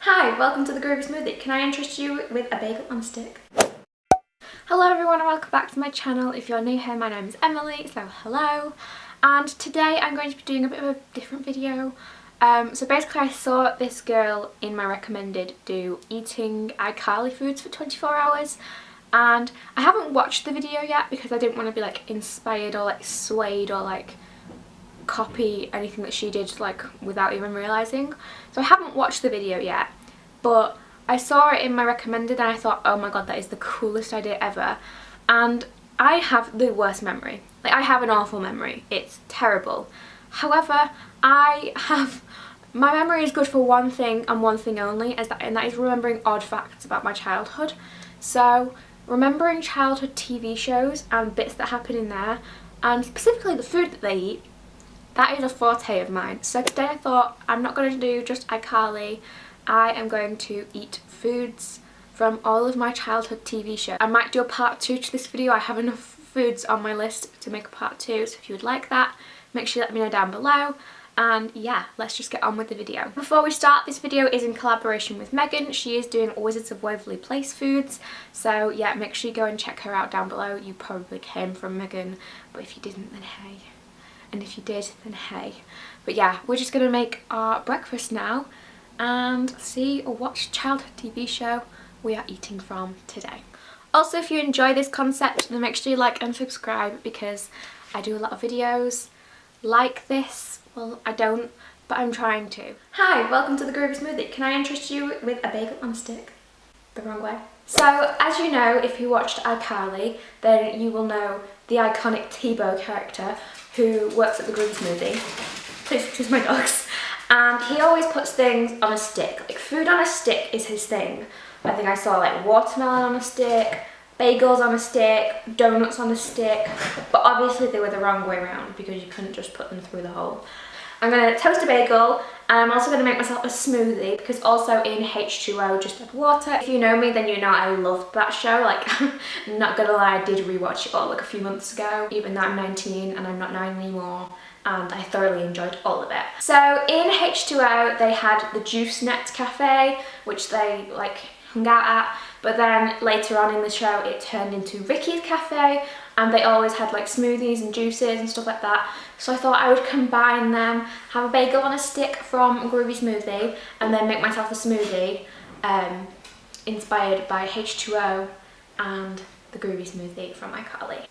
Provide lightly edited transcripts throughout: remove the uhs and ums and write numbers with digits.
Hi, welcome to the Groovy Smoothie. Can I interest you with a bagel on a stick? Hello everyone and welcome back to my channel. If you're new here, my name is Emily, so hello. And today I'm going to be doing a bit of a different video. So basically I saw this girl in my recommended do eating iCarly foods for 24 hours. And I haven't watched the video yet because I didn't want to be like inspired or like swayed or like copy anything that she did like without even realising. So I haven't watched the video yet, but I saw it in my recommended and I thought, oh my god, that is the coolest idea ever. And I have the worst memory. Like, I have an awful memory. It's terrible. However, my memory is good for one thing and one thing only, and that is remembering odd facts about my childhood. So remembering childhood TV shows and bits that happen in there, and specifically the food that they eat, that is a forte of mine. So today I thought I'm not going to do just iCarly. I am going to eat foods from all of my childhood TV shows. I might do a part 2 to this video. I have enough foods on my list to make a part 2, so if you would like that, make sure you let me know down below. And yeah, let's just get on with the video. Before we start, this video is in collaboration with Megan. She is doing Wizards of Waverly Place foods, so yeah, make sure you go and check her out down below. You probably came from Megan, but if you didn't, then hey. And if you did, then hey. But yeah, we're just going to make our breakfast now and see or watch childhood TV show we are eating from today. Also, if you enjoy this concept, then make sure you like and subscribe because I do a lot of videos like this. Well, I don't, but I'm trying to. Hi, welcome to the Groovy Smoothie. Can I interest you with a bagel on a stick? The wrong way. So, as you know, if you watched iCarly, then you will know the iconic Tebow character who works at the Groovy Smoothie. Please excuse my dogs. And he always puts things on a stick. Like, food on a stick is his thing. I think I saw like watermelon on a stick, bagels on a stick, donuts on a stick, but obviously they were the wrong way around because you couldn't just put them through the hole. I'm going to toast a bagel, and I'm also going to make myself a smoothie because also in H2O just add water. If you know me, then you know I loved that show. Like, I'm not going to lie, I did rewatch it all like a few months ago, even though I'm 19 and I'm not 9 anymore. And I thoroughly enjoyed all of it. So in H2O they had the Juice Net Cafe, which they like hung out at, but then later on in the show it turned into Ricky's Cafe, and they always had like smoothies and juices and stuff like that. So I thought I would combine them, have a bagel on a stick from Groovy Smoothie, and then make myself a smoothie inspired by H2O and the Groovy Smoothie from iCarly.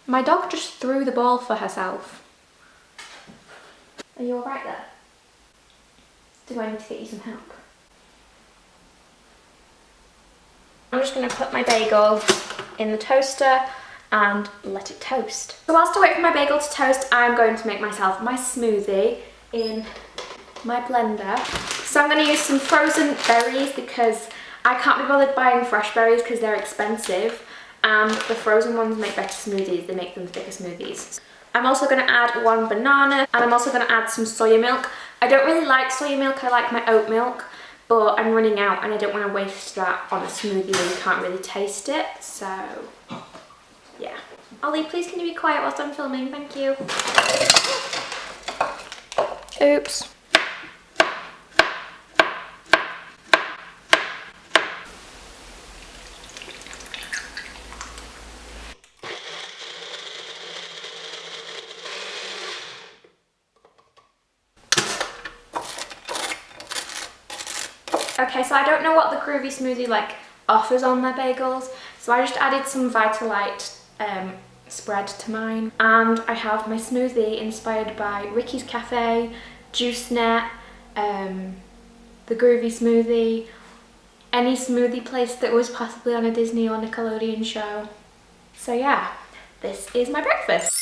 My dog just threw the ball for herself. Are you alright there? Do I need to get you some help? I'm just going to put my bagel in the toaster and let it toast. So whilst I wait for my bagel to toast, I'm going to make myself my smoothie in my blender. So I'm going to use some frozen berries because I can't be bothered buying fresh berries because they're expensive, and the frozen ones make better smoothies. They make them thicker smoothies. I'm also going to add 1 banana, and I'm also going to add some soya milk. I don't really like soya milk, I like my oat milk, but I'm running out and I don't want to waste that on a smoothie where you can't really taste it, so yeah. Ollie, please can you be quiet whilst I'm filming? Thank you. Oops. Okay, so I don't know what the Groovy Smoothie like offers on their bagels, so I just added some Vitalite spread to mine, and I have my smoothie inspired by Ricky's Cafe, Juice Net, the Groovy Smoothie, any smoothie place that was possibly on a Disney or Nickelodeon show. So yeah, this is my breakfast.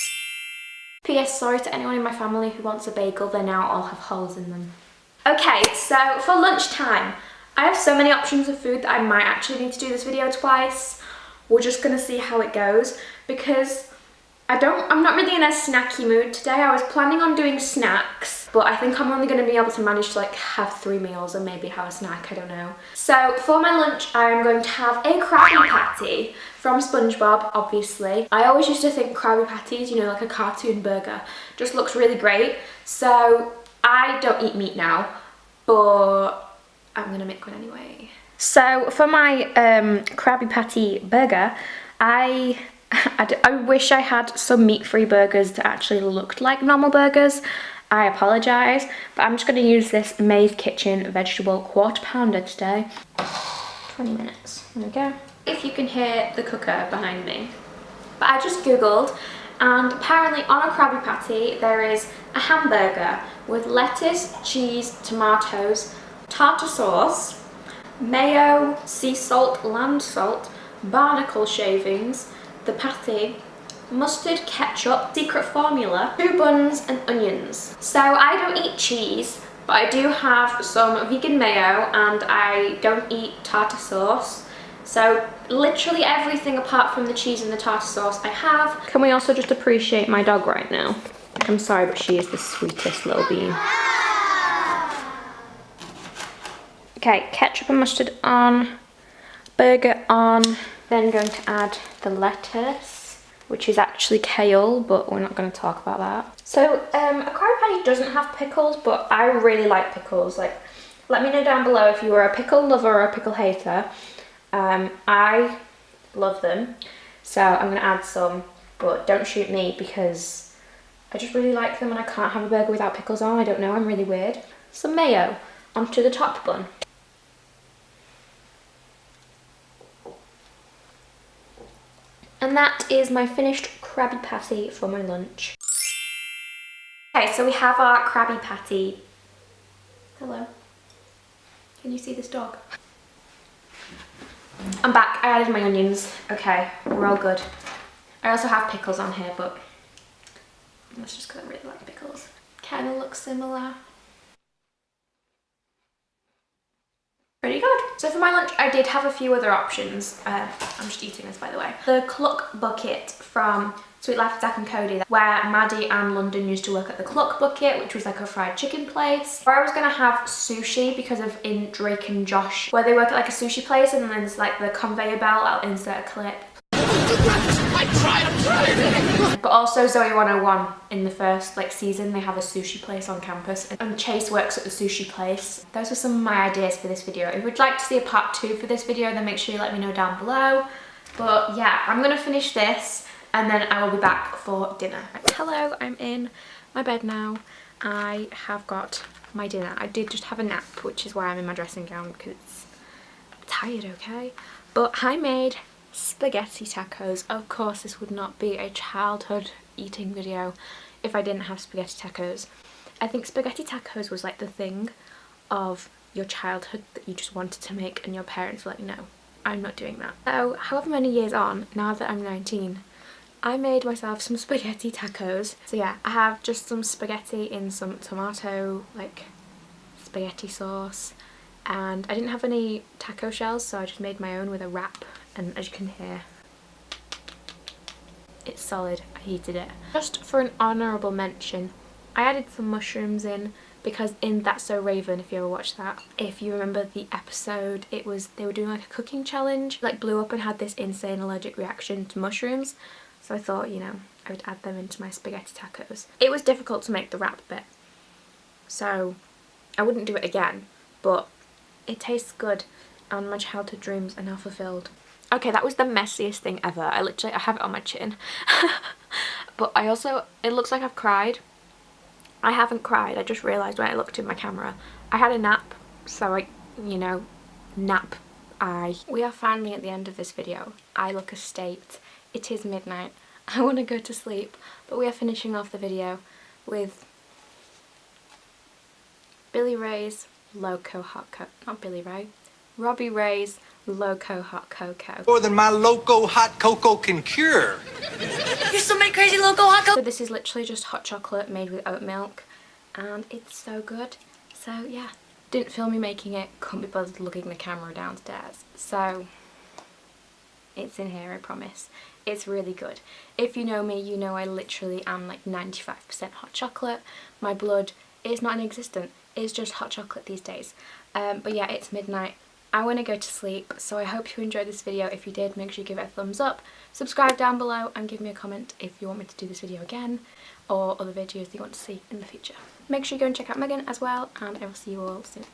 P.S. sorry to anyone in my family who wants a bagel, they now all have holes in them. Okay, so for lunchtime, I have so many options of food that I might actually need to do this video twice. We're just gonna see how it goes because I'm not really in a snacky mood today. I was planning on doing snacks, but I think I'm only gonna be able to manage to like have 3 meals and maybe have a snack, I don't know. So for my lunch, I'm going to have a Krabby Patty from SpongeBob, obviously. I always used to think Krabby Patties, you know, like a cartoon burger, just looks really great. So I don't eat meat now, but I'm gonna make one anyway. So for my Krabby Patty burger, I wish I had some meat-free burgers that actually looked like normal burgers. I apologise, but I'm just going to use this Mae's Kitchen vegetable quarter pounder today. 20 minutes, there we go. If you can hear the cooker behind me. But I just googled, and apparently on a Krabby Patty there is a hamburger with lettuce, cheese, tomatoes, tartar sauce, mayo, sea salt, land salt, barnacle shavings, the patty, mustard, ketchup, secret formula, 2 buns and onions. So I don't eat cheese, but I do have some vegan mayo and I don't eat tartar sauce. So literally everything apart from the cheese and the tartar sauce I have. Can we also just appreciate my dog right now? I'm sorry, but she is the sweetest little bean. Okay, ketchup and mustard on, burger on, then going to add the lettuce, which is actually kale, but we're not going to talk about that. So a Krabby Patty doesn't have pickles, but I really like pickles. Like, let me know down below if you are a pickle lover or a pickle hater. I love them, so I'm going to add some, but don't shoot me because I just really like them and I can't have a burger without pickles on. I don't know, I'm really weird. Some mayo onto the top bun. And that is my finished Krabby Patty for my lunch. Okay, so we have our Krabby Patty. Hello. Can you see this dog? I'm back. I added my onions. Okay, we're all good. I also have pickles on here, but that's just because I really like pickles. Kind of looks similar. Pretty good. So for my lunch, I did have a few other options. I'm just eating this, by the way. The Cluck Bucket from Sweet Life of Zach and Cody, where Maddie and London used to work at the Cluck Bucket, which was like a fried chicken place. Or I was gonna have sushi because of in Drake and Josh, where they work at like a sushi place and then there's like the conveyor belt. I'll insert a clip. But also Zoe 101 in the first like season, they have a sushi place on campus and Chase works at the sushi place. Those are some of my ideas for this video. If you'd like to see a part 2 for this video, then make sure you let me know down below. But yeah, I'm gonna finish this and then I will be back for dinner. Hello, I'm in my bed now. I have got my dinner. I did just have a nap, which is why I'm in my dressing gown because I'm tired, okay? But I made spaghetti tacos. Of course this would not be a childhood eating video if I didn't have spaghetti tacos. I think spaghetti tacos was like the thing of your childhood that you just wanted to make and your parents were like, no, I'm not doing that. So however many years on, now that I'm 19, I made myself some spaghetti tacos. So yeah, I have just some spaghetti in some tomato like spaghetti sauce, and I didn't have any taco shells, so I just made my own with a wrap. And as you can hear, it's solid. I heated it. Just for an honourable mention, I added some mushrooms in because in That's So Raven, if you ever watched that, if you remember the episode, it was they were doing like a cooking challenge, like blew up and had this insane allergic reaction to mushrooms. So I thought, you know, I would add them into my spaghetti tacos. It was difficult to make the wrap bit, so I wouldn't do it again, but it tastes good and my childhood dreams are now fulfilled. Okay, that was the messiest thing ever. I have it on my chin. But I also, it looks like I've cried. I haven't cried, I just realised when I looked in my camera. I had a nap, so I, you know, nap eye. We are finally at the end of this video. I look a state. It is midnight. I want to go to sleep, but we are finishing off the video with Billy Ray's Loco Hot Cocoa. Not Billy Ray. Robbie Ray's Loco Hot Cocoa. More than my Loco Hot Cocoa can cure. You still make crazy Loco Hot Cocoa? So this is literally just hot chocolate made with oat milk, and it's so good. So yeah, didn't film me making it, couldn't be bothered looking the camera downstairs. So it's in here, I promise. It's really good. If you know me, you know I literally am like 95% hot chocolate. My blood is not non-existent. It's just hot chocolate these days. But yeah, it's midnight. I want to go to sleep, so I hope you enjoyed this video. If you did, make sure you give it a thumbs up, subscribe down below and give me a comment if you want me to do this video again or other videos that you want to see in the future. Make sure you go and check out Megan as well, and I will see you all soon.